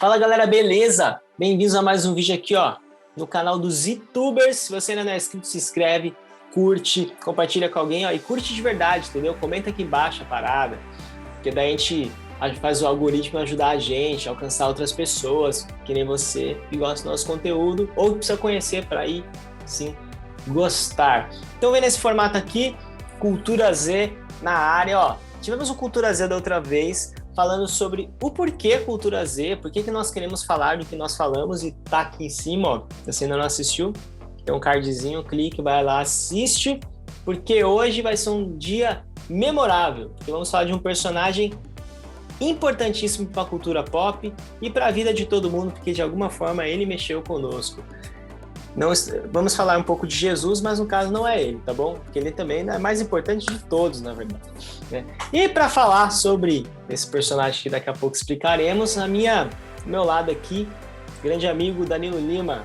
Fala galera, beleza? Bem-vindos a mais um vídeo aqui, ó, no canal dos YouTubers. Se você ainda não é inscrito, se inscreve, curte, compartilha com alguém, ó, e curte de verdade, entendeu? Comenta aqui embaixo a parada, porque daí a gente faz o algoritmo ajudar a gente a alcançar outras pessoas, que nem você, que gosta do nosso conteúdo, ou que precisa conhecer para aí, sim, gostar. Então vem nesse formato aqui, Cultura Z na área, ó. Tivemos o Cultura Z da outra vez, falando sobre o porquê Cultura Z, por que nós queremos falar do que nós falamos, e tá aqui em cima, ó, se você ainda não assistiu, tem um cardzinho, clique, vai lá, assiste, porque hoje vai ser um dia memorável, porque vamos falar de um personagem importantíssimo para a cultura pop e para a vida de todo mundo, porque de alguma forma ele mexeu conosco. Não, vamos falar um pouco de Jesus, mas no caso não é ele, tá bom? Porque ele também é mais importante de todos, na verdade, né? E para falar sobre esse personagem que daqui a pouco explicaremos, do meu lado aqui, grande amigo Danilo Lima.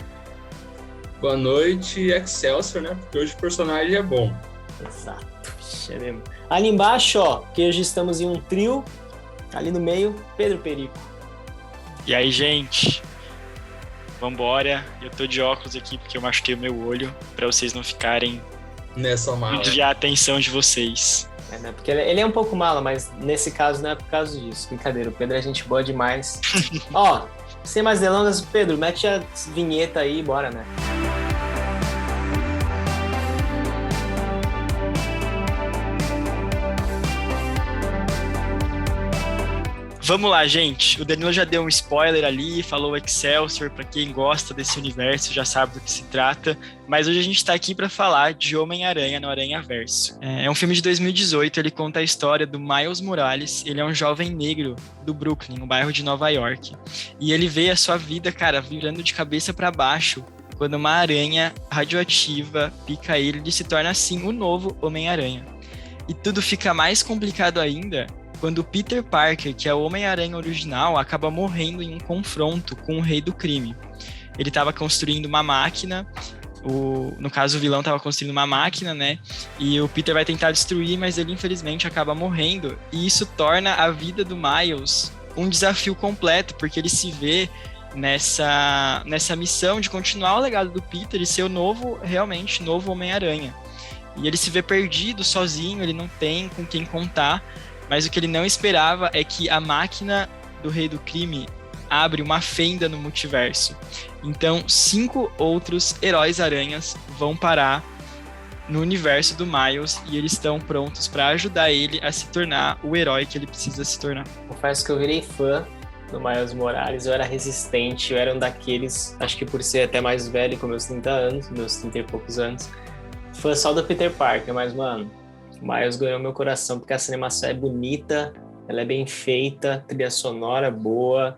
Boa noite, Excelsior, né? Porque hoje o personagem é bom. Exato. Ali embaixo, ó, que hoje estamos em um trio, ali no meio, Pedro Perico. E aí, gente? Vambora, eu tô de óculos aqui porque eu machuquei o meu olho, pra vocês não ficarem nessa mala. Desviar a atenção de vocês. Né? Porque ele é um pouco mala, mas nesse caso não é por causa disso. Brincadeira, o Pedro é gente boa demais. Ó, sem mais delongas, Pedro, mete a vinheta aí e bora, né? Vamos lá, gente. O Danilo já deu um spoiler ali, falou Excelsior, pra quem gosta desse universo já sabe do que se trata, mas hoje a gente tá aqui pra falar de Homem-Aranha no Aranhaverso. É um filme de 2018, ele conta a história do Miles Morales. Ele é um jovem negro do Brooklyn, um bairro de Nova York, e ele vê a sua vida, cara, virando de cabeça pra baixo quando uma aranha radioativa pica ele e ele se torna assim o novo Homem-Aranha. E tudo fica mais complicado ainda quando o Peter Parker, que é o Homem-Aranha original, acaba morrendo em um confronto com o Rei do Crime. Ele estava construindo uma máquina, no caso o vilão estava construindo uma máquina, né? E o Peter vai tentar destruir, mas ele infelizmente acaba morrendo. E isso torna a vida do Miles um desafio completo, porque ele se vê nessa missão de continuar o legado do Peter e ser realmente novo Homem-Aranha. E ele se vê perdido, sozinho, ele não tem com quem contar. Mas o que ele não esperava é que a máquina do Rei do Crime abre uma fenda no multiverso. Então, 5 outros heróis-aranhas vão parar no universo do Miles e eles estão prontos para ajudar ele a se tornar o herói que ele precisa se tornar. Confesso que eu virei fã do Miles Morales, eu era resistente, eu era um daqueles, acho que por ser até mais velho, com meus 30 anos, meus 30 e poucos anos, fã só do Peter Parker, mas, mano, Miles ganhou meu coração porque a animação é bonita, ela é bem feita, trilha sonora boa.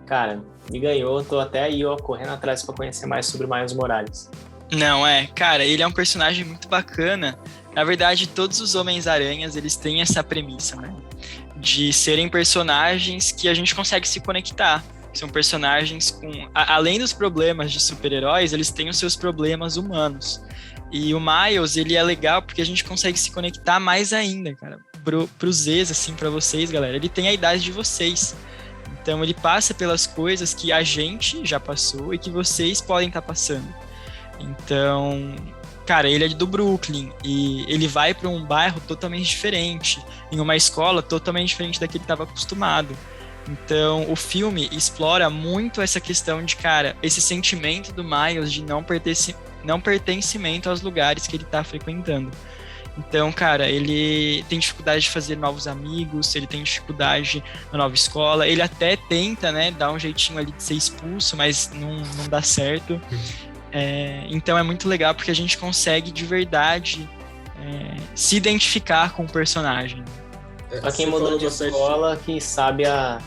Cara, me ganhou, tô até aí, ó, correndo atrás pra conhecer mais sobre Miles Morales. Não, cara, ele é um personagem muito bacana. Na verdade, todos os Homens-Aranhas, eles têm essa premissa, né? De serem personagens que a gente consegue se conectar. São personagens com... Além dos problemas de super-heróis, eles têm os seus problemas humanos. E o Miles, ele é legal porque a gente consegue se conectar mais ainda, cara. Pro Zez, assim, pra vocês, galera. Ele tem a idade de vocês. Então, ele passa pelas coisas que a gente já passou e que vocês podem estar passando. Então, cara, ele é do Brooklyn e ele vai para um bairro totalmente diferente, em uma escola totalmente diferente da que ele estava acostumado. Então, o filme explora muito essa questão de, cara, esse sentimento do Miles de não pertencimento aos lugares que ele tá frequentando. Então, cara, ele tem dificuldade de fazer novos amigos, ele tem dificuldade na nova escola, ele até tenta, né, dar um jeitinho ali de ser expulso, mas não dá certo. Então é muito legal porque a gente consegue de verdade se identificar com o personagem. Pra quem mudou de escola, que sabe a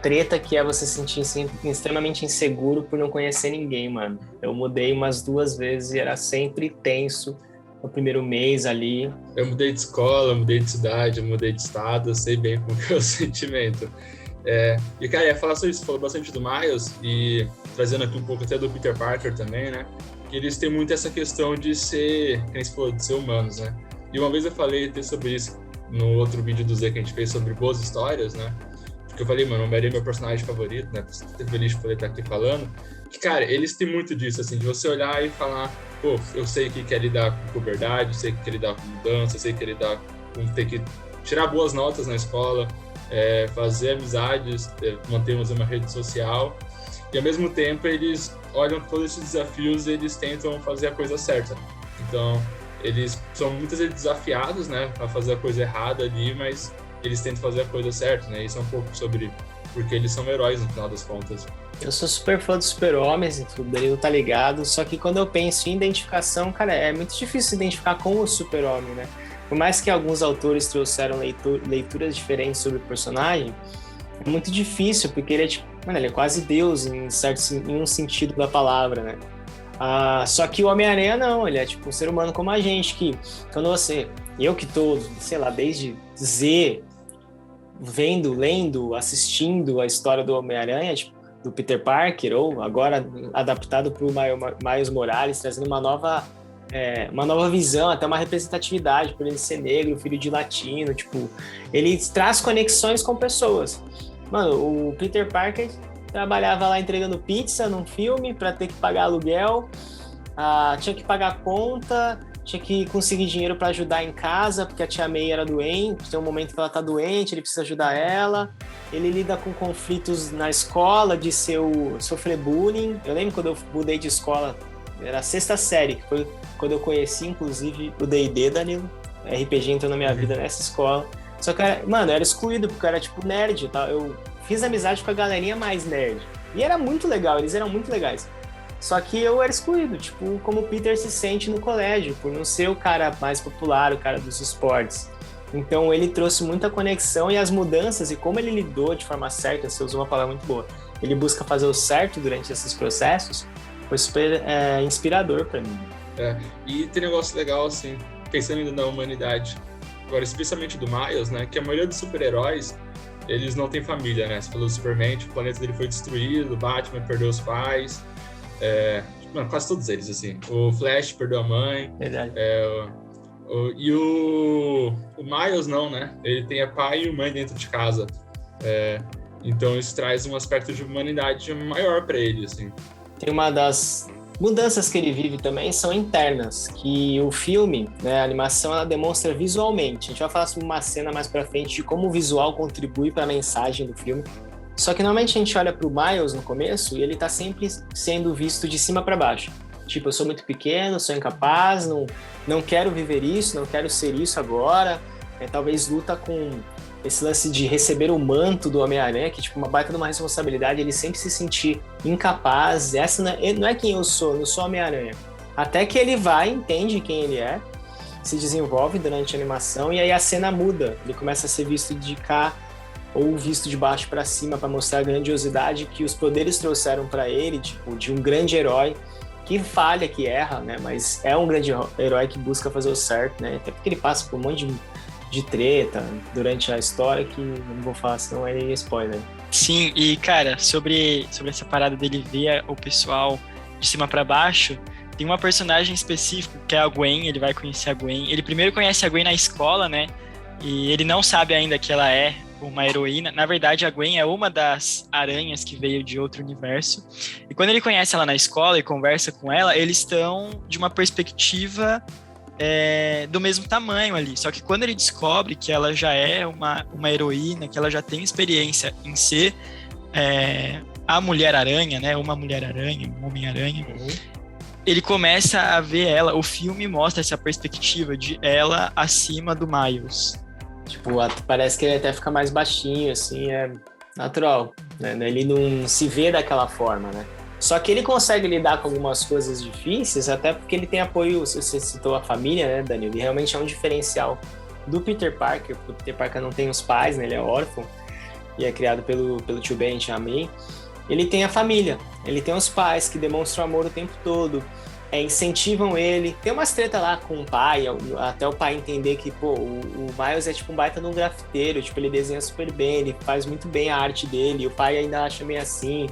treta que é você se sentir extremamente inseguro por não conhecer ninguém, mano. Eu mudei umas 2 vezes e era sempre tenso no primeiro mês ali. Eu mudei de escola, eu mudei de cidade, eu mudei de estado, eu sei bem como que é o sentimento. E, cara, ia falar sobre isso, falou bastante do Miles e trazendo aqui um pouco até do Peter Parker também, né? Que eles têm muito essa questão de ser, como você falou, de ser humanos, né? E uma vez eu falei até sobre isso no outro vídeo do Zé que a gente fez sobre boas histórias, né? que eu falei, mano, o Homem-Aranha é meu personagem favorito, né? Tô feliz de poder estar aqui falando. Que, cara, eles têm muito disso, assim, de você olhar e falar, pô, eu sei que quer lidar com puberdade, eu sei que quer lidar com mudança, eu sei que quer lidar com ter que tirar boas notas na escola, fazer amizades, manter uma rede social. E, ao mesmo tempo, eles olham todos esses desafios e eles tentam fazer a coisa certa. Então, eles são muitas vezes desafiados, né, a fazer a coisa errada ali, mas eles tentam fazer a coisa certa, né? Isso é um pouco sobre porque eles são heróis no final das contas. Eu sou super fã dos super-homens, o Danilo tá ligado, só que quando eu penso em identificação, cara, é muito difícil se identificar com o super-homem, né? Por mais que alguns autores trouxeram leituras diferentes sobre o personagem, é muito difícil, porque ele é tipo, mano, ele é quase Deus em um sentido da palavra, né? Só que o Homem-Aranha não, ele é tipo um ser humano como a gente, que quando eu que tô, sei lá, desde Z, vendo, lendo, assistindo a história do Homem-Aranha, tipo, do Peter Parker, ou agora adaptado para o Miles Morales, trazendo uma nova visão, até uma representatividade, por ele ser negro, filho de latino, tipo, ele traz conexões com pessoas. Mano, o Peter Parker trabalhava lá entregando pizza num filme para ter que pagar aluguel, tinha que pagar conta, tinha que conseguir dinheiro para ajudar em casa, porque a tia May era doente, tem um momento que ela tá doente, ele precisa ajudar ela. Ele lida com conflitos na escola, de sofrer bullying. Eu lembro quando eu mudei de escola, era a 6ª série, que foi quando eu conheci, inclusive, o D&D, Danilo. RPG entrou na minha vida nessa escola. Só que, mano, eu era excluído, porque eu era, tipo, nerd, tá? Eu fiz amizade com a galerinha mais nerd. E era muito legal, eles eram muito legais. Só que eu era excluído, tipo, como o Peter se sente no colégio, por não ser o cara mais popular, o cara dos esportes. Então ele trouxe muita conexão e as mudanças, e como ele lidou de forma certa, você usou uma palavra muito boa, ele busca fazer o certo durante esses processos, foi super inspirador para mim. E tem um negócio legal, assim, pensando ainda na humanidade, agora especialmente do Miles, né, que a maioria dos super-heróis, eles não têm família, né? Você falou do Superman, o planeta dele foi destruído, o Batman perdeu os pais, quase todos eles, assim. O Flash perdeu a mãe. Verdade. E o Miles não, né? Ele tem a pai e mãe dentro de casa. Então isso traz um aspecto de humanidade maior para ele, assim. Tem uma das mudanças que ele vive também são internas, que o filme, né, a animação, ela demonstra visualmente. A gente vai falar sobre uma cena mais pra frente de como o visual contribui para a mensagem do filme. Só que normalmente a gente olha pro Miles no começo e ele tá sempre sendo visto de cima para baixo. Tipo, eu sou muito pequeno, sou incapaz, não quero viver isso, não quero ser isso agora. Talvez luta com esse lance de receber o manto do Homem-Aranha, que tipo, uma baita de uma responsabilidade, ele sempre se sentir incapaz. Essa não é quem eu sou Homem-Aranha. Até que ele vai, entende quem ele é, se desenvolve durante a animação e aí a cena muda. Ele começa a ser visto de cá ou visto de baixo para cima para mostrar a grandiosidade que os poderes trouxeram para ele, tipo, de um grande herói que falha, que erra, né? Mas é um grande herói que busca fazer o certo, né? Até porque ele passa por um monte de treta durante a história que não vou falar, senão é spoiler. Sim, e cara, sobre essa parada dele ver o pessoal de cima para baixo, tem uma personagem específica que é a Gwen, ele vai conhecer a Gwen. Ele primeiro conhece a Gwen na escola, né? E ele não sabe ainda que ela é uma heroína. Na verdade, a Gwen é uma das aranhas que veio de outro universo. E quando ele conhece ela na escola e conversa com ela, eles estão de uma perspectiva do mesmo tamanho ali. Só que quando ele descobre que ela já é uma heroína, que ela já tem experiência em ser a Mulher-Aranha, né? Uma Mulher-Aranha, um Homem-Aranha. Ele começa a ver ela. O filme mostra essa perspectiva de ela acima do Miles. Tipo, parece que ele até fica mais baixinho, assim, é natural, né? Ele não se vê daquela forma, né? Só que ele consegue lidar com algumas coisas difíceis, até porque ele tem apoio, você citou a família, né, Danilo? E realmente é um diferencial do Peter Parker, porque o Peter Parker não tem os pais, né? Ele é órfão e é criado pelo tio Ben e tia May. Ele tem a família, ele tem os pais que demonstram amor o tempo todo, incentivam ele. Tem umas treta lá com o pai, até o pai entender que, pô, o Miles é tipo um baita de um grafiteiro, tipo, ele desenha super bem, ele faz muito bem a arte dele, e o pai ainda acha meio assim.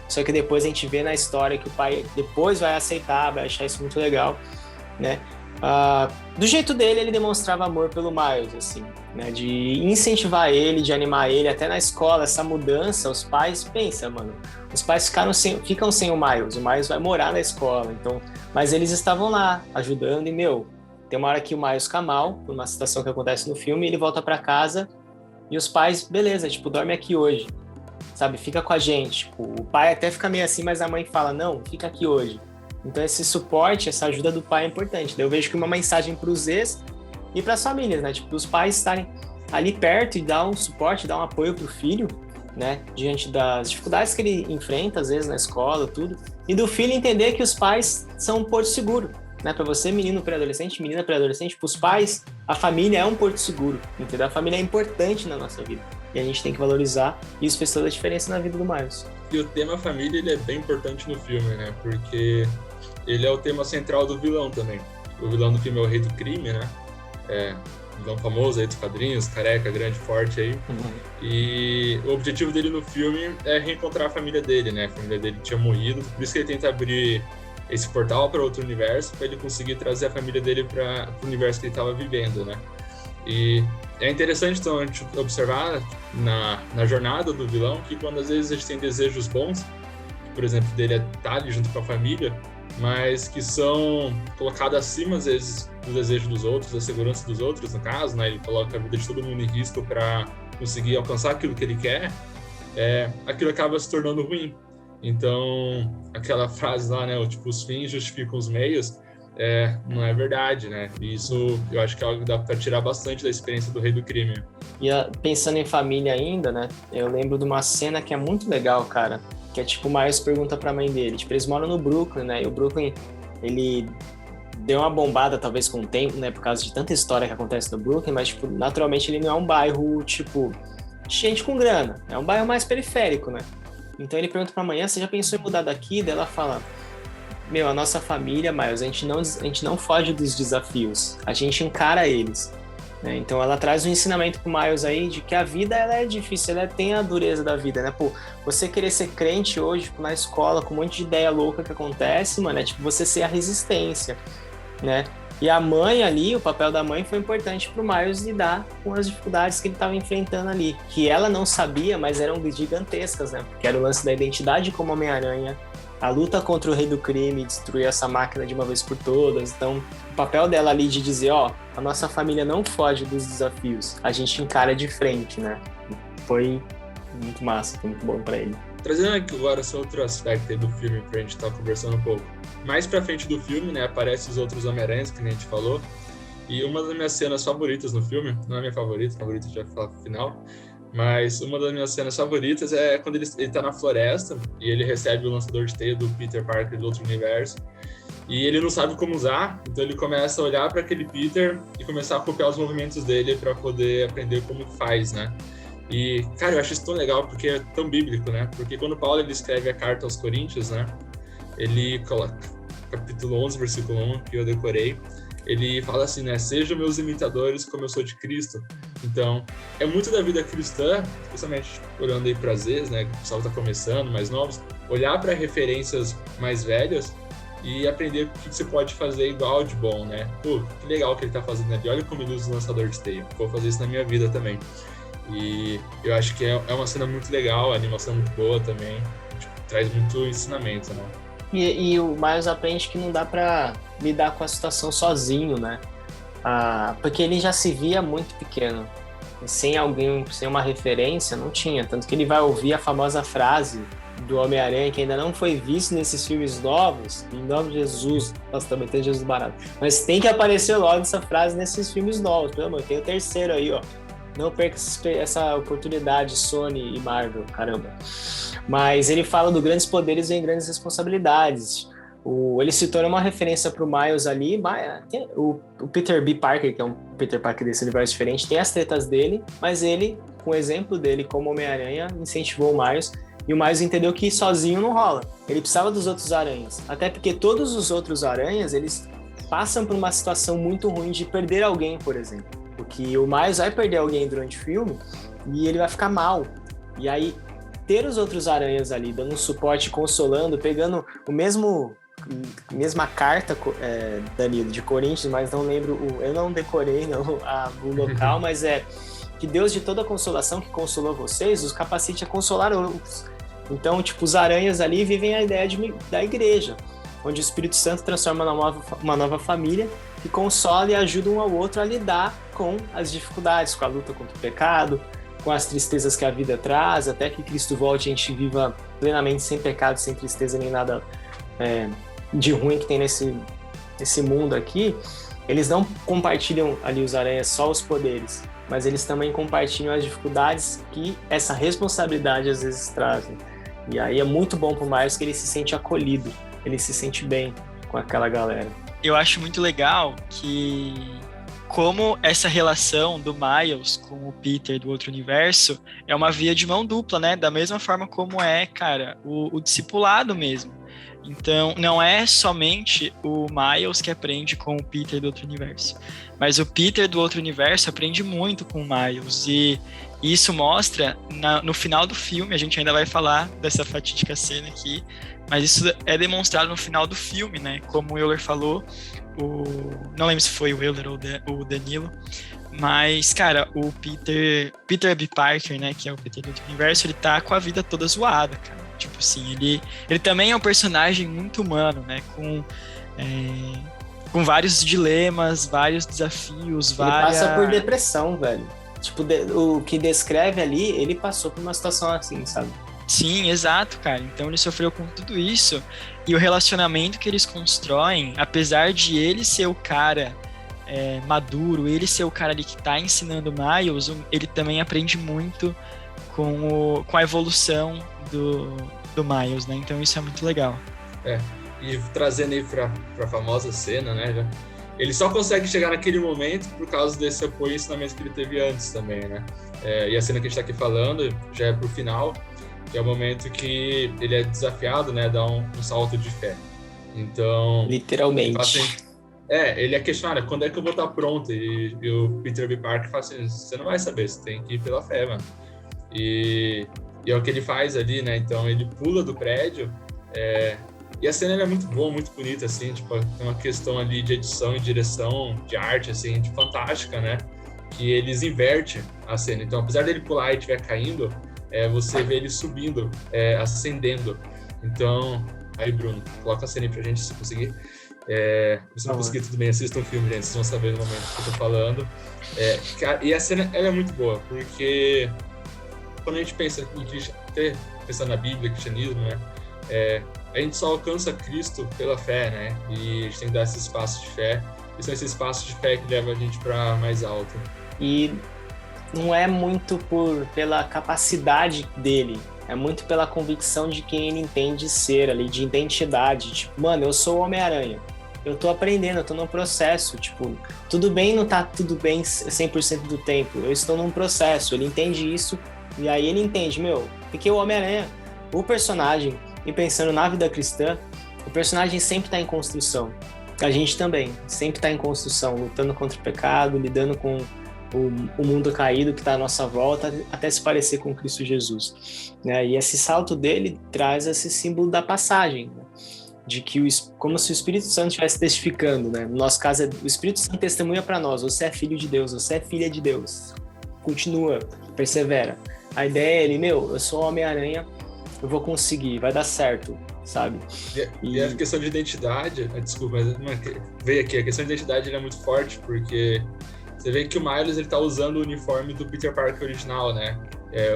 Só que depois a gente vê na história que o pai depois vai aceitar, vai achar isso muito legal, né? Do jeito dele, ele demonstrava amor pelo Miles, assim, né? De incentivar ele, de animar ele, até na escola, essa mudança, os pais, pensa, mano, os pais ficam sem o Miles vai morar na escola, então, mas eles estavam lá, ajudando, e, tem uma hora que o Miles fica mal, por uma situação que acontece no filme, ele volta pra casa, e os pais, beleza, tipo, dorme aqui hoje, sabe, fica com a gente, tipo, o pai até fica meio assim, mas a mãe fala, não, fica aqui hoje. Então esse suporte, essa ajuda do pai é importante. Daí eu vejo que uma mensagem para os ex e para as famílias, né? Tipo, os pais estarem ali perto e dar um suporte, dar um apoio para o filho, né? Diante das dificuldades que ele enfrenta, às vezes, na escola, tudo. E do filho entender que os pais são um porto seguro, né? Para você, menino pré-adolescente, menina pré-adolescente, para os pais, a família é um porto seguro, entendeu? A família é importante na nossa vida. E a gente tem que valorizar. E isso fez toda a diferença na vida do Miles. E o tema família, ele é bem importante no filme, né? Porque ele é o tema central do vilão também. O vilão do filme é o Rei do Crime, né? Vilão famoso aí dos quadrinhos, careca, grande, forte aí. E o objetivo dele no filme é reencontrar a família dele, né? A família dele tinha morrido, por isso que ele tenta abrir esse portal para outro universo, para ele conseguir trazer a família dele para o universo que ele estava vivendo, né? E é interessante, então, a gente observar na jornada do vilão que quando às vezes a gente tem desejos bons, por exemplo, dele é estar ali junto com a família, mas que são colocados acima, às vezes, do desejo dos outros, da segurança dos outros, no caso, né? Ele coloca a vida de todo mundo em risco para conseguir alcançar aquilo que ele quer, aquilo acaba se tornando ruim. Então, aquela frase lá, né? Tipo, os fins justificam os meios, não é verdade, né? E isso, eu acho que é algo que dá para tirar bastante da experiência do Rei do Crime. E pensando em família ainda, né? Eu lembro de uma cena que é muito legal, cara, que é tipo, o Miles pergunta pra mãe dele, tipo, eles moram no Brooklyn, né, e o Brooklyn, ele deu uma bombada, talvez, com o tempo, né, por causa de tanta história que acontece no Brooklyn, mas, tipo, naturalmente ele não é um bairro, tipo, gente com grana, é um bairro mais periférico, né, então ele pergunta pra mãe, você já pensou em mudar daqui? Daí ela fala, a nossa família, Miles, a gente não foge dos desafios, a gente encara eles. Então ela traz um ensinamento pro Miles aí de que a vida ela é difícil, ela tem a dureza da vida, né? Pô, você querer ser crente hoje, tipo, na escola, com um monte de ideia louca que acontece, mano, é tipo você ser a resistência, né? E a mãe ali, o papel da mãe foi importante pro Miles lidar com as dificuldades que ele estava enfrentando ali, que ela não sabia, mas eram gigantescas, né? Porque era o lance da identidade como Homem-Aranha, a luta contra o Rei do Crime, destruir essa máquina de uma vez por todas. Então, o papel dela ali de dizer, a nossa família não foge dos desafios, a gente encara de frente, né? Foi muito massa, foi muito bom pra ele. Trazendo aqui agora esse outro aspecto aí do filme pra gente estar conversando um pouco. Mais pra frente do filme, né, aparecem os outros Homem-Aranhas, que nem a gente falou, e uma das minhas cenas favoritas no filme, não é a minha favorita já vai falar no final, mas uma das minhas cenas favoritas é quando ele tá na floresta e ele recebe o lançador de teia do Peter Parker do outro universo e ele não sabe como usar, então ele começa a olhar para aquele Peter e começar a copiar os movimentos dele para poder aprender como faz, né? E, cara, eu acho isso tão legal porque é tão bíblico, né? Porque quando Paulo ele escreve a carta aos Coríntios, né? Ele coloca capítulo 11, versículo 1, que eu decorei, ele fala assim, né? Sejam meus imitadores como eu sou de Cristo. Então, é muito da vida cristã, especialmente olhando aí para as ex, né? O pessoal tá começando, mais novos, olhar para referências mais velhas e aprender o que você pode fazer igual de bom, né? Pô, que legal que ele tá fazendo ali. Olha como ele usa o lançador de teia. Vou fazer isso na minha vida também. E eu acho que é uma cena muito legal, a animação muito boa também. Tipo, traz muito ensinamento, né? E o Miles aprende que não dá pra lidar com a situação sozinho, né? Porque ele já se via muito pequeno. E sem uma referência, não tinha. Tanto que ele vai ouvir a famosa frase do Homem-Aranha, que ainda não foi visto nesses filmes novos, em nome de Jesus. Nossa, também tem Jesus barato. Mas tem que aparecer logo essa frase nesses filmes novos. Pelo amor, tem o terceiro aí, ó. Não perca essa oportunidade, Sony e Marvel, caramba. Mas ele fala do grandes poderes vem grandes responsabilidades. Ele se torna uma referência para o Miles ali. O Peter B. Parker, que é um Peter Parker desse universo diferente, tem as tretas dele, mas ele, com o exemplo dele como Homem-Aranha, incentivou o Miles. E o Miles entendeu que sozinho não rola. Ele precisava dos outros aranhas. Até porque todos os outros aranhas, eles passam por uma situação muito ruim de perder alguém, por exemplo. Porque o Miles vai perder alguém durante o filme e ele vai ficar mal. E aí, ter os outros aranhas ali dando um suporte, consolando, pegando o mesmo mesma carta, Danilo, de Coríntios, mas não lembro, eu não decorei o local, mas que Deus de toda consolação que consolou vocês, os capacite a consolar outros. Então, tipo, os aranhas ali vivem a ideia da igreja, onde o Espírito Santo transforma uma nova família que consola e ajuda um ao outro a lidar com as dificuldades, com a luta contra o pecado, com as tristezas que a vida traz, até que Cristo volte e a gente viva plenamente sem pecado, sem tristeza nem nada de ruim que tem nesse mundo aqui. Eles não compartilham ali, os aranhas, só os poderes, mas eles também compartilham as dificuldades que essa responsabilidade às vezes trazem. E aí é muito bom pro Miles que ele se sente acolhido, ele se sente bem com aquela galera. Eu acho muito legal que como essa relação do Miles com o Peter do outro universo é uma via de mão dupla, né? Da mesma forma como cara, o discipulado mesmo. Então, não é somente o Miles que aprende com o Peter do outro universo, mas o Peter do outro universo aprende muito com o Miles, e isso mostra no final do filme. A gente ainda vai falar dessa fatídica cena aqui, mas isso é demonstrado no final do filme, né? Como o Euler falou, não lembro se foi o Euler ou o Danilo, mas, cara, o Peter B. Parker, né, que é o Peter do outro universo, ele tá com a vida toda zoada, cara. Tipo assim, ele também é um personagem muito humano, né, com vários dilemas, vários desafios, Ele passa por depressão, velho. Tipo, o que descreve ali, ele passou por uma situação assim, sabe? Sim, exato, cara. Então ele sofreu com tudo isso, e o relacionamento que eles constroem, apesar de ele ser o cara maduro, ele ser o cara ali que tá ensinando o Miles, ele também aprende muito com a evolução do Miles, né? Então isso é muito legal. E trazendo aí pra famosa cena, né? Ele só consegue chegar naquele momento por causa desse apoio e ensinamento que ele teve antes também, né? E a cena que a gente tá aqui falando já é pro final, que é o momento que ele é desafiado, né? A dar um salto de fé. Então... Literalmente. Ele é questionado, quando é que eu vou estar pronto? E o Peter B. Parker fala assim, você não vai saber, você tem que ir pela fé, mano. E é o que ele faz ali, né? Então ele pula do prédio, e a cena é muito boa, muito bonita, assim, tipo, tem uma questão ali de edição e direção, de arte, assim, de fantástica, né? Que eles invertem a cena. Então, apesar dele pular e estiver caindo, você vê ele subindo, ascendendo. Então, aí, Bruno, coloca a cena aí pra gente, se conseguir. Se não conseguir, tudo bem, assistam o filme, gente, vocês vão saber no momento que eu tô falando. Cara, e a cena, ela é muito boa, porque quando a gente pensa pensando na Bíblia, cristianismo, né? A gente só alcança Cristo pela fé, né? E a gente tem que dar esses passos de fé. E são esses passos de fé que levam a gente para mais alto. E não é muito pela capacidade dele, é muito pela convicção de quem ele entende ser ali, de identidade. Tipo, mano, eu sou o Homem-Aranha. Eu tô aprendendo, eu tô num processo. Tipo, tudo bem não tá tudo bem 100% do tempo. Eu estou num processo. Ele entende isso e aí ele entende, porque o Homem-Aranha, o personagem, e pensando na vida cristã, o personagem sempre tá em construção. A gente também sempre tá em construção, lutando contra o pecado, lidando com o mundo caído que está à nossa volta, até se parecer com Cristo Jesus, né? E esse salto dele traz esse símbolo da passagem, né? De que como se o Espírito Santo estivesse testificando, né? No nosso caso, o Espírito Santo testemunha para nós: você é filho de Deus, você é filha de Deus. Continua, persevera. A ideia é ele, eu sou o Homem-Aranha, eu vou conseguir, vai dar certo, sabe? E a questão de identidade, desculpa, mas veio aqui, a questão de identidade é muito forte, porque você vê que o Miles, ele tá usando o uniforme do Peter Parker original, né?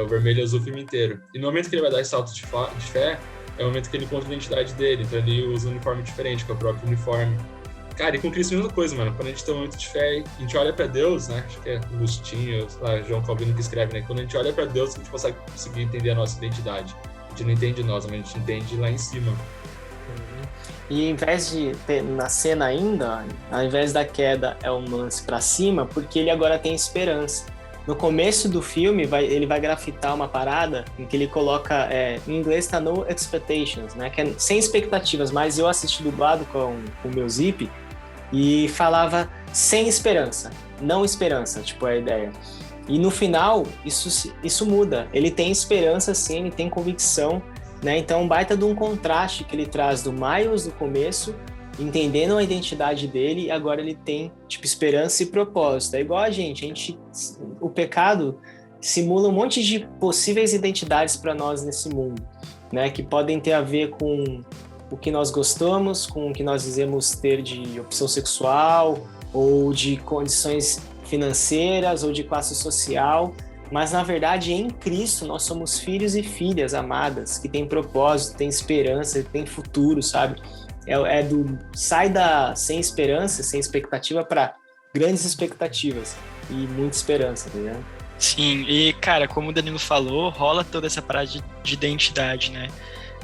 O vermelho e azul o filme inteiro. E no momento que ele vai dar esse salto de fé, é o momento que ele encontra a identidade dele. Então ele usa um uniforme diferente, que é o próprio uniforme. Cara, e com Cristo é a mesma coisa, mano. Quando a gente tem um momento de fé, a gente olha pra Deus, né? Acho que é Agostinho, João Calvino que escreve, né? Quando a gente olha pra Deus, a gente conseguir entender a nossa identidade. A gente não entende nós, mas a gente entende lá em cima. E em vez de ter na cena ainda, ao invés da queda é um lance pra cima, porque ele agora tem esperança. No começo do filme, ele vai grafitar uma parada em que ele coloca, em inglês tá no expectations, né? Que é sem expectativas, mas eu assisti dublado com o meu Zip e falava sem esperança, não esperança, tipo, é a ideia. E no final, isso muda. Ele tem esperança, sim, ele tem convicção né? Então, um baita de um contraste que ele traz do Miles no começo, entendendo a identidade dele, e agora ele tem, tipo, esperança e propósito. É igual a gente, o pecado simula um monte de possíveis identidades para nós nesse mundo, né? Que podem ter a ver com o que nós gostamos, com o que nós dizemos ter de opção sexual, ou de condições financeiras, ou de classe social. Mas, na verdade, em Cristo, nós somos filhos e filhas amadas, que têm propósito, têm esperança, têm futuro, sabe? Sai sem esperança, sem expectativa, para grandes expectativas e muita esperança, tá ligado? Sim, e, cara, como o Danilo falou, rola toda essa parada de identidade, né?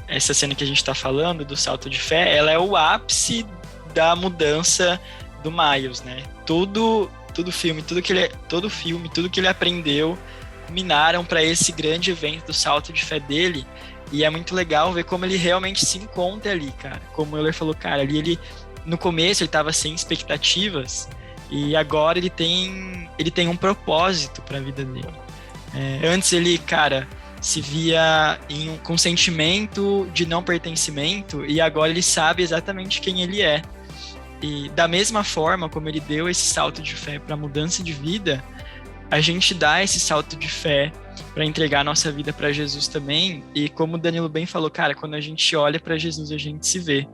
Essa cena que a gente tá falando, do salto de fé, ela é o ápice da mudança do Miles, né? Todo filme, tudo que ele aprendeu, culminaram para esse grande evento do salto de fé dele, e é muito legal ver como ele realmente se encontra ali, cara. Como o Euler falou, cara, ali no começo ele tava sem expectativas, e agora ele tem um propósito para a vida dele. Antes ele, cara, se via com sentimento de não pertencimento, e agora ele sabe exatamente quem ele é. E da mesma forma como ele deu esse salto de fé para mudança de vida, a gente dá esse salto de fé para entregar a nossa vida para Jesus também. E como o Danilo bem falou, cara, quando a gente olha para Jesus, a gente se vê.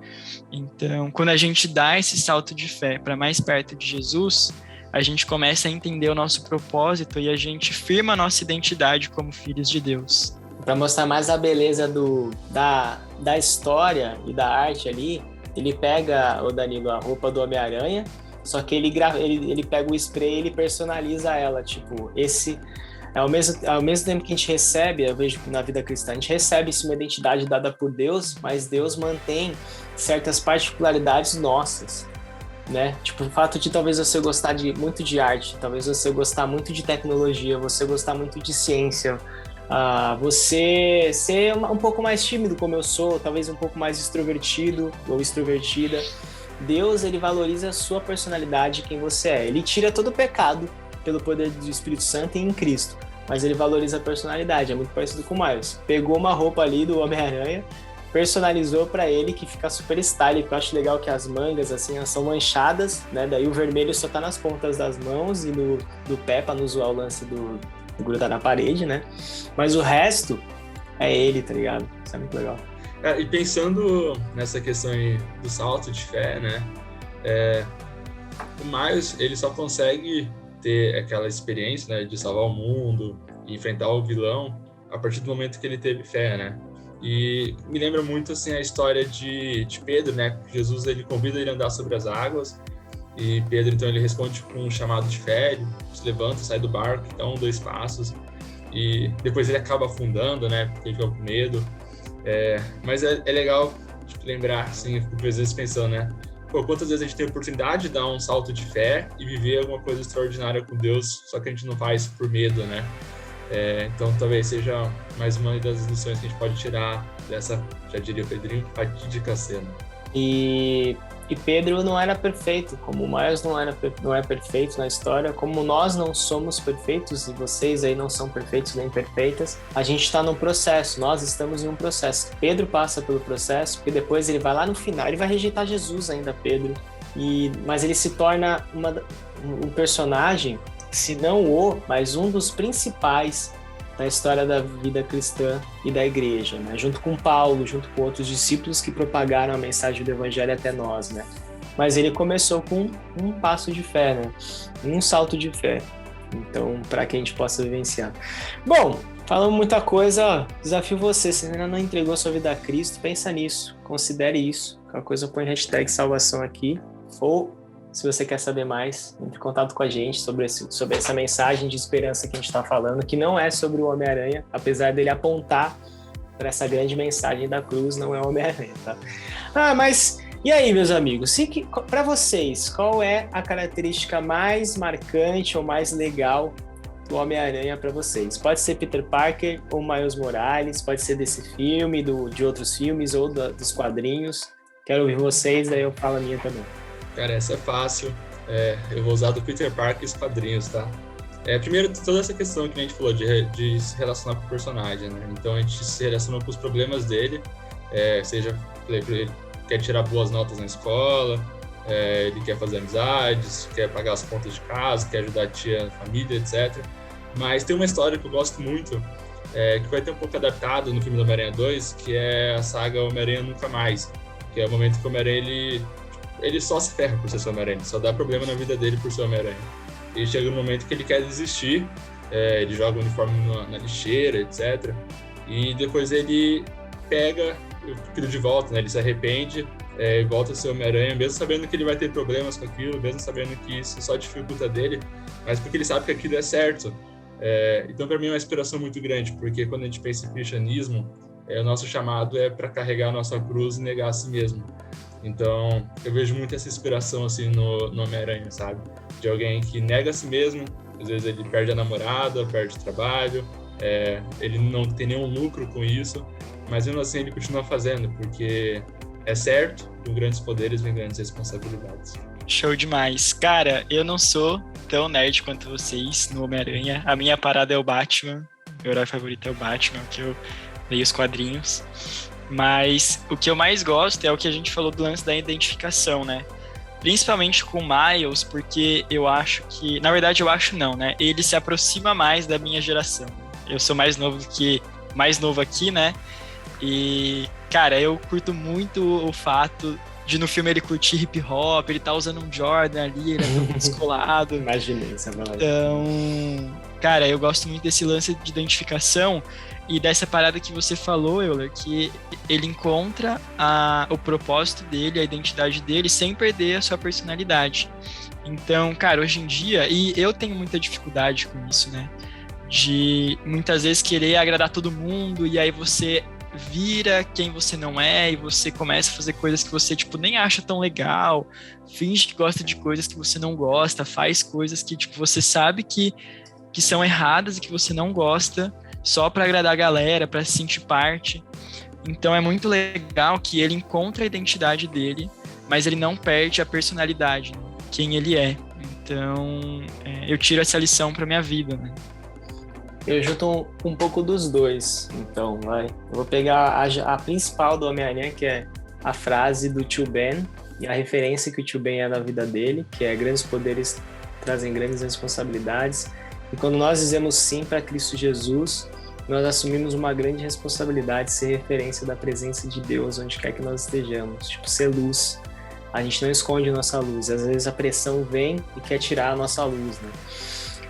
Então, quando a gente dá esse salto de fé para mais perto de Jesus, a gente começa a entender o nosso propósito e a gente firma a nossa identidade como filhos de Deus. Para mostrar mais a beleza da história e da arte ali, ele pega, o Danilo, a roupa do Homem-Aranha, só que ele pega o spray e ele personaliza ela, tipo, esse... Ao mesmo tempo que a gente recebe, eu vejo na vida cristã, a gente recebe uma identidade dada por Deus, mas Deus mantém certas particularidades nossas, né? Tipo, o fato de talvez você gostar muito de arte, talvez você gostar muito de tecnologia, você gostar muito de ciência, você ser um pouco mais tímido como eu sou, talvez um pouco mais extrovertido ou extrovertida. Deus, ele valoriza a sua personalidade, quem você é. Ele tira todo o pecado pelo poder do Espírito Santo e em Cristo, mas ele valoriza a personalidade, é muito parecido com o Miles. Pegou uma roupa ali do Homem-Aranha, personalizou para ele, que fica super style, que eu acho legal que as mangas, assim, elas são manchadas, né, daí o vermelho só tá nas pontas das mãos e do pé, pra não zoar o lance do grudar na parede, né, mas o resto é ele, tá ligado? Isso é muito legal. E pensando nessa questão aí do salto de fé, né, o Miles, ele só consegue ter aquela experiência, né, de salvar o mundo e enfrentar o vilão a partir do momento que ele teve fé, né? E me lembra muito, assim, a história de Pedro, né? Jesus, ele convida ele a andar sobre as águas, e Pedro, então, ele responde com um chamado de fé, ele se levanta, sai do barco, dá 2 passos, e depois ele acaba afundando, né? Porque ele fica com medo. Mas é legal, tipo, lembrar, assim, às vezes pensando, né? Pô, quantas vezes a gente tem a oportunidade de dar um salto de fé e viver alguma coisa extraordinária com Deus, só que a gente não faz por medo, né? Então talvez seja mais uma das lições que a gente pode tirar dessa, já diria o Pedrinho, fatídica cena. E Pedro não era perfeito, como o Miles não é perfeito na história, como nós não somos perfeitos e vocês aí não são perfeitos nem perfeitas, a gente está num processo, nós estamos em um processo. Pedro passa pelo processo, porque depois ele vai lá no final, ele vai rejeitar Jesus ainda, Pedro, mas ele se torna um personagem, se não mas um dos principais da história da vida cristã e da igreja, né? Junto com Paulo, junto com outros discípulos que propagaram a mensagem do evangelho até nós, né? Mas ele começou com um passo de fé, né? Um salto de fé. Então, para que a gente possa vivenciar. Bom, falamos muita coisa, desafio você, se ainda não entregou sua vida a Cristo, pensa nisso, considere isso. Qualquer coisa põe hashtag salvação aqui, ou se você quer saber mais, entre em contato com a gente sobre essa mensagem de esperança que a gente está falando, que não é sobre o Homem-Aranha, apesar dele apontar para essa grande mensagem da cruz, não é o Homem-Aranha, tá? Mas e aí, meus amigos? Para vocês, qual é a característica mais marcante ou mais legal do Homem-Aranha para vocês? Pode ser Peter Parker ou Miles Morales, pode ser desse filme, de outros filmes ou dos quadrinhos. Quero ouvir vocês, daí eu falo a minha também. Cara, essa é fácil. Eu vou usar do Peter Parker e os quadrinhos, tá? Primeiro, toda essa questão que a gente falou de se relacionar com o personagem, né? Então a gente se relaciona com os problemas dele, seja ele quer tirar boas notas na escola, ele quer fazer amizades, quer pagar as contas de casa, quer ajudar a tia, a família, etc. Mas tem uma história que eu gosto muito, que vai ter um pouco adaptado no filme do Homem-Aranha 2, que é a saga Homem-Aranha Nunca Mais, que é o momento que o Homem-Aranha ele só se ferra por ser Homem-Aranha, só dá problema na vida dele por ser Homem-Aranha. E chega no momento que ele quer desistir, ele joga o uniforme na lixeira, etc. E depois ele pega aquilo de volta, né? Ele se arrepende, volta a ser Homem-Aranha, mesmo sabendo que ele vai ter problemas com aquilo, mesmo sabendo que isso só dificulta dele, mas porque ele sabe que aquilo é certo. Então, para mim, é uma inspiração muito grande, porque quando a gente pensa em cristianismo, o nosso chamado é para carregar a nossa cruz e negar a si mesmo. Então, eu vejo muito essa inspiração assim no Homem-Aranha, sabe? De alguém que nega a si mesmo, às vezes ele perde a namorada, perde o trabalho, ele não tem nenhum lucro com isso, mas mesmo assim ele continua fazendo, porque é certo, com grandes poderes vem grandes responsabilidades. Show demais. Cara, eu não sou tão nerd quanto vocês no Homem-Aranha. A minha parada é o Batman, meu herói favorito é o Batman, que eu leio os quadrinhos. Mas o que eu mais gosto é o que a gente falou do lance da identificação, né? Principalmente com o Miles, porque eu acho que... Na verdade, eu acho não, né? Ele se aproxima mais da minha geração. Eu sou mais novo aqui, né? E, cara, eu curto muito o fato de no filme ele curtir hip hop, ele tá usando um Jordan ali, ele é todo descolado. Imaginei essa palavra. Então, cara, eu gosto muito desse lance de identificação e dessa parada que você falou, Euler, que ele encontra o propósito dele, a identidade dele, sem perder a sua personalidade. Então, cara, hoje em dia, e eu tenho muita dificuldade com isso, né? De muitas vezes querer agradar todo mundo e aí você vira quem você não é e você começa a fazer coisas que você, tipo, nem acha tão legal, finge que gosta de coisas que você não gosta, faz coisas que, tipo, você sabe que são erradas e que você não gosta, só para agradar a galera, para se sentir parte. Então é muito legal que ele encontra a identidade dele, mas ele não perde a personalidade, né? Quem ele é. Então eu tiro essa lição para minha vida, né? Eu junto um pouco dos dois, então, vai. Eu vou pegar a principal do Homem-Aranha, que é a frase do Tio Ben, e a referência que o Tio Ben é na vida dele, que é grandes poderes trazem grandes responsabilidades. E quando nós dizemos sim para Cristo Jesus, nós assumimos uma grande responsabilidade de ser referência da presença de Deus onde quer que nós estejamos, tipo, ser luz. A gente não esconde a nossa luz, às vezes a pressão vem e quer tirar a nossa luz, né?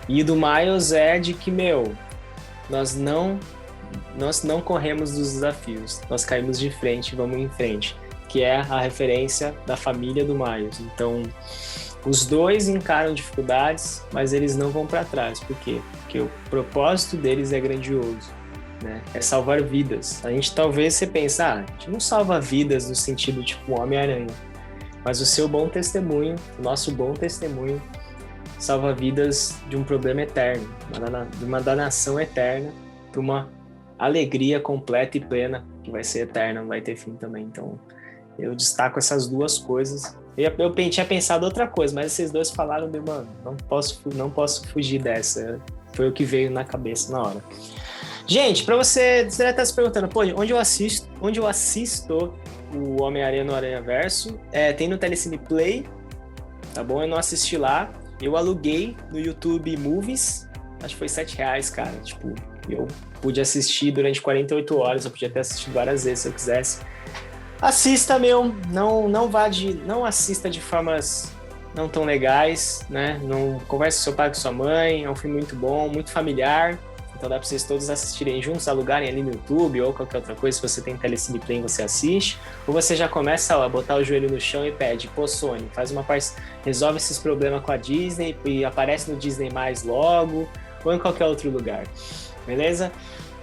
E do Miles é de que, nós não corremos dos desafios, nós caímos de frente e vamos em frente, que é a referência da família do Miles. Então, os dois encaram dificuldades, mas eles não vão para trás. Por quê? Porque o propósito deles é grandioso, né? É salvar vidas. A gente talvez você pense, a gente não salva vidas no sentido tipo Homem-Aranha, mas o seu bom testemunho, o nosso bom testemunho, salva vidas de um problema eterno, de uma danação eterna para uma alegria completa e plena, que vai ser eterna, não vai ter fim também. Então, eu destaco essas duas coisas. Eu tinha pensado outra coisa, mas esses dois falaram de, não posso fugir dessa. Foi o que veio na cabeça na hora. Gente, para você deve estar se perguntando, onde eu assisto o Homem-Aranha no Aranhaverso? Tem no Telecine Play, tá bom? Eu não assisti lá. Eu aluguei no YouTube Movies, acho que foi R$7, cara. Tipo, eu pude assistir durante 48 horas, eu podia ter assistido várias vezes se eu quisesse. Assista, não assista de formas não tão legais, né? Não converse com seu pai, com sua mãe, é um filme muito bom, muito familiar. Então dá para vocês todos assistirem juntos, alugarem ali no YouTube ou qualquer outra coisa. Se você tem Telecine Play, você assiste. Ou você já começa a botar o joelho no chão e pede, Sony, resolve esses problemas com a Disney e aparece no Disney+, logo, ou em qualquer outro lugar. Beleza?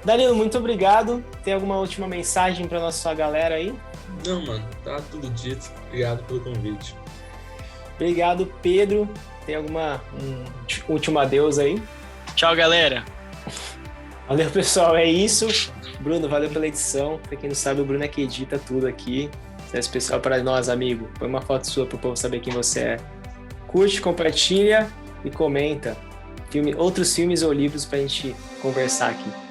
Danilo, muito obrigado. Tem alguma última mensagem para nossa galera aí? Não, mano, tá tudo dito. Obrigado pelo convite. Obrigado, Pedro. Tem alguma último adeus aí? Tchau, galera. Valeu, pessoal, é isso. Bruno, valeu pela edição. Pra quem não sabe, o Bruno é que edita tudo aqui. Isso é especial para nós, amigo. Põe uma foto sua pro povo saber quem você é. Curte, compartilha e comenta. outros filmes ou livros pra gente conversar aqui.